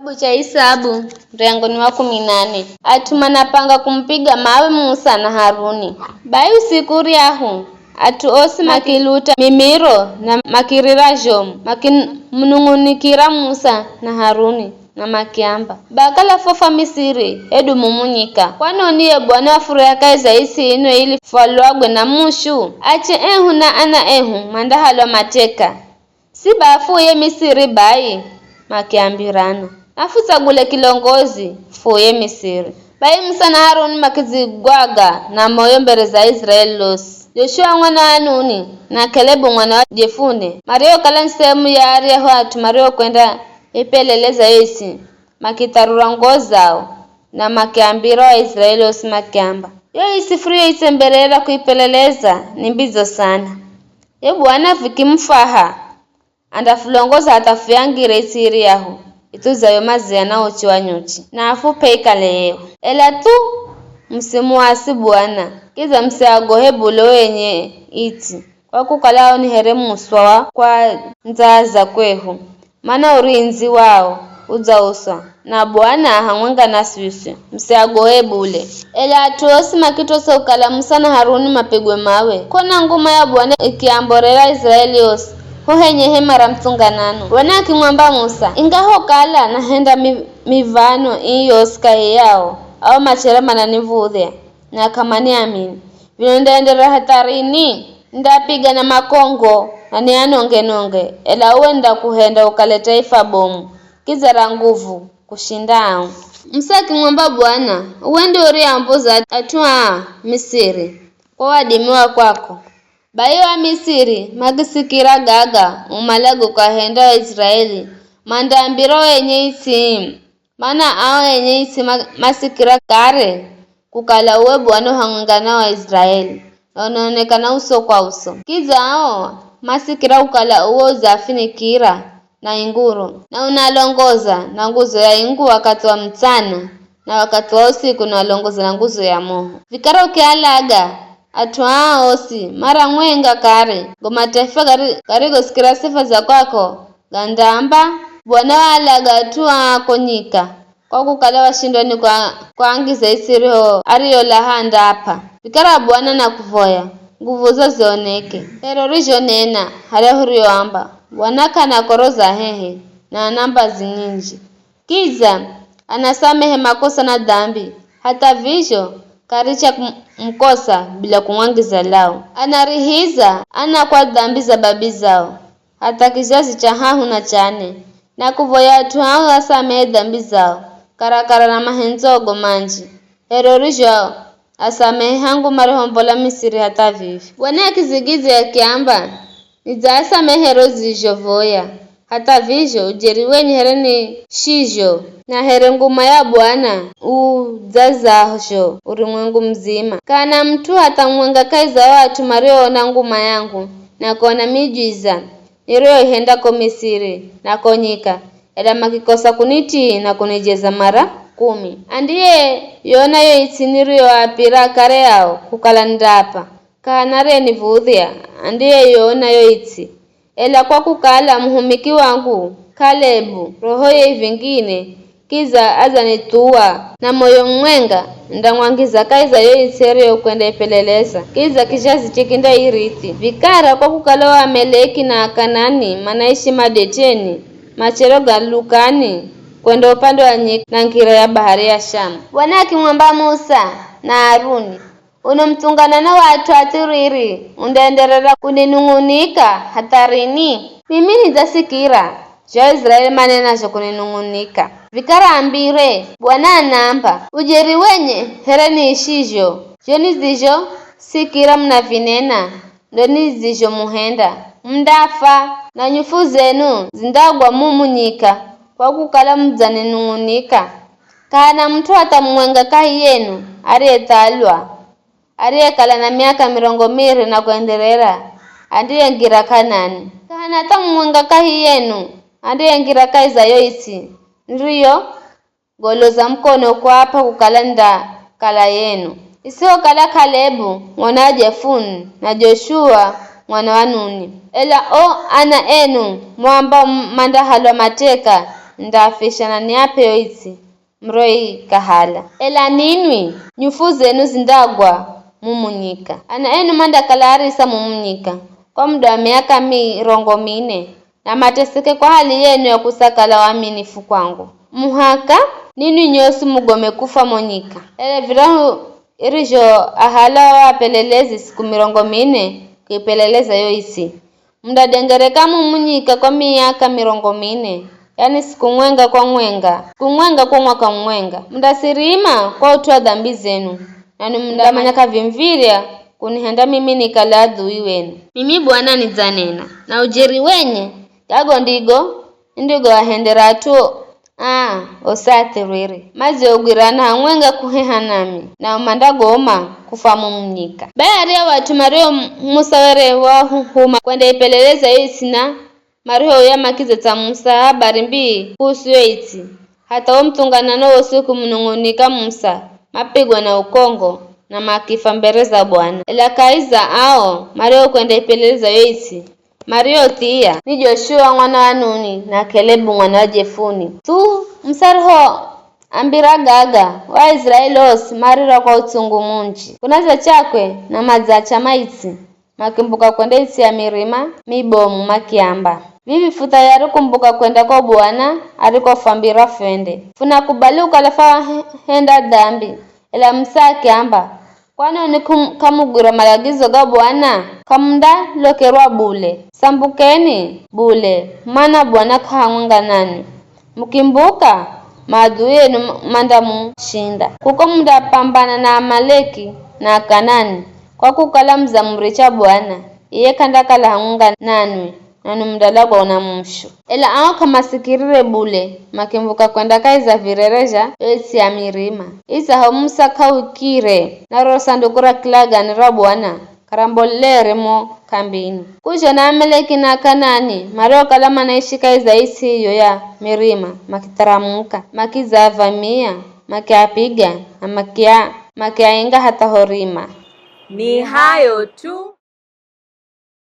Kitabu cha Hesabu mlangoni wa 18. Atuma napanga kumpiga mawe Musa na Haruni. Bai usiku ryahu atu osi makiluta mimiro na makirirajo makinmunungunikira Musa na Haruni na makiamba bakala fofa Misiri edu mumunyika kwanoniye Bwana afura kaiza isi ino ili falwagwe na mushu ache ehu na ana ehu mandahalwa mateka si bafuye Misiri bai makiambirana afusa gule kilongozi fuye Misiri bai Musa na Haruni makizigwaga na moyo mbere za Israeli losi Joshua mwana wa Nuni na Kalebu mwana wa Jefune Mario kala nsemu ya aria watu Mario kwenda ipeleleza isi makitarura nguo zao na makiambira wa Israeli osimakiamba yo isifurio isemberera kuipeleleza ni mbizo sana ye Bwana vikimfaha andafulongoza atafuyangire isiri yahu ituza yomazi yanaochiwa nyuchi na afupe ikaleo ela tu msimu wasi Bwana kiza msiagohe bulo wenye iti kwa kukalao ni heremuswa kwa nzaza kwehu mana urinzi wao uzauswa na Bwana hamwenga nasisi msiagohe bule ela atuosi makitosa ukala Musa na Haruni mapigwe mawe kona nguma ya Bwana ikiamborera Israeli yosi hohenye hemara mtunganano Bwana akimwamba Musa ingaho kala na henda mivano iyo skai yao au machera mananivudhe na kamani amini vinondaendera hatarini ndapiga na makongo na nianonge ela uenda kuhenda ukaleta ifa bomu kizara nguvu kushindao Musa kimwamba Bwana uende uri ambuza atua Misiri kwa wadimiwa kwako bayo wa Misiri magisikira gaga umalago kahenda wa Israeli mandambiro wenye isi mana ao yenye isi masikira kare kukala uwe Bwana hangana wa Israeli na unaonekana uso kwa uso kiza ao masikira ukala uwe uzafinikira na inguru na unalongoza na nguzo ya ingu wakati wa mchana na wakati wa usiku unalongoza na nguzo ya moho vikara ukialaga atuaa osi mara mwenga kare goma taifa karigo sikira sifa za kwako gandamba Bwana walaga atua konyika kwa kukala washindoni kwa angiza isiriho ariyo lahanda hapa vikara Bwana na kuvoya nguvu zo zioneke terorijo nena harehuriyo amba Bwana kana koroza hehe na namba zinyinji kiza anasamehe makosa na dhambi hata visho karicha mkosa bila kumwangiza lao anarihiza ana kwa dhambi za babi zao hata kizazi cha hahu na chane na kuvoya atu hao asamehe dhambi zao karakara na mahenzogo manji herorijo asamehe hangu marehombola Misiri hata vivi Bwana akizigize ya kiamba niza asamehe rozi jovoya hata vijo ujeri wenye hereni shijo na herenguma ya Bwana uzazaho urimwengu mzima kana mtu hata mwenga kaiza watu mario na nguma yangu na kona mijuiza nirio ihenda ko Misiri na konyika ela makikosa kuniti na kunijeza mara 10 andiye yona yo itinirio apira kare yao kukala ndapa kanare nivudhia andiye yona yo iti ela kwa kukala muhumiki wangu Kalebu roho ye vingine kiza azanitua na moyo mwenga ndamwangiza kaiza yo isere kwenda ipeleleza kiza kishazi chikinda iriti vikara kwa kukala Amaleki na Kanani manaishi madeteni macheroga lukani kwenda upande wa na nkira ya bahari ya Shamu Bwana akimwamba Musa na Haruni unomtungana na watu atiriri undaenderera kuninungunika hatarini mimi nizasikira jo Israeli manena jo kuninungunika vikara ambire Bwana anamba ujeri wenye hereni ishijo joni zijo sikira mnavinena ndoni zijo muhenda mdafa na nyufu zenu zindagwa mumunyika kwa kukala mzaninungunika kana mtu atamwenga kahi yenu ariyetalwa ariyekala na miaka 200 na kuendelera andiye ngira Kanani kana atamwenga kahi yenu andiye ngira kaiza yoisi ndiyo goloza mkono kwa hapa kukalanda kala yenu isio kala Kalebu mwana wa Jefune na Joshua mwana wa Nuni ela ana enu mwamba mandahalwa mateka ndafisha niape yoitsi mroi kahala. Ela ninwi nyufu zenu zindagwa mumunyika. Ana enu manda kalarisa mumunyika kwa muda wa miaka 40 na mateseke kwa hali yenu ya kusakala waaminifu kwangu. Muhaka nini nyosi mugome kufa monyika. Ele virahu irijo ahala wapelelezi siku 40 kuipeleleza yoisi. Mda dengereka mumunyika kwa miaka 40, yani siku mwenga kwa mwenga, kumwenga kwa mwaka mwenga. Mda sirima kwa utua dhambi zenu, na mda manyaka vimviria kunihenda mimi nikala adui wenu. Mimi Bwana nizanena, na ujeri wenye, kago ndigo wahendera tu, osate rwere. Mazi ogwirana hamwenga kuheha nami, na umanda goma kufa mumunyika. Bayari ya watu mario musawere wa huma kwenda ipeleleza yoisina, mario ya makize ta Musa habari mbii kuhusu yoiti. Hata omtunganano wosi kumunungunika Musa, mapigwa na ukongo na makifa mbere za Bwana. Ela kaiza ao mario kwenda ipeleleza yoiti. Mario tia ni Joshua mwana wa Nuni na Kelebu mwana wa Jefuni. Tu msarho ambira gaga wa Israelos marira kwa utungu munji. Kunaza chakwe na mazacha maiti makimbuka kwenda isi ya mirima mibomu makiamba. Vivi futa yari kumbuka kwenda kwa Bwana ariko fambira fende. Funa kubali ukalafa henda dhambi. Ela Musa kiamba kwani ni kamugura malagizo ga Bwana kamunda lokerwa bule. Sambukeni bule mana Bwana kahamwenga nani. Mukimbuka maadui yenu mandamu shinda. Kuko mda pambana na Amaleki na Kanani kwa kukala mzamuri cha Bwana. Iye kanda kala hamunga nanwe nanu mdalagwa unamushu. Ela ao kama sikirire bule makimbuka kwenda kaiza virereja yoisi ya mirima. Isa ho Musa kawikire na rosandukura kilaga ni Bwana karambolere mo kambini. Kujo na Amaleki na Kanani mario kalama naishi kaiza isi hiyo ya mirima makitaramuka makizavamia makiapiga na makiainga hata horima. Ni hayo tu.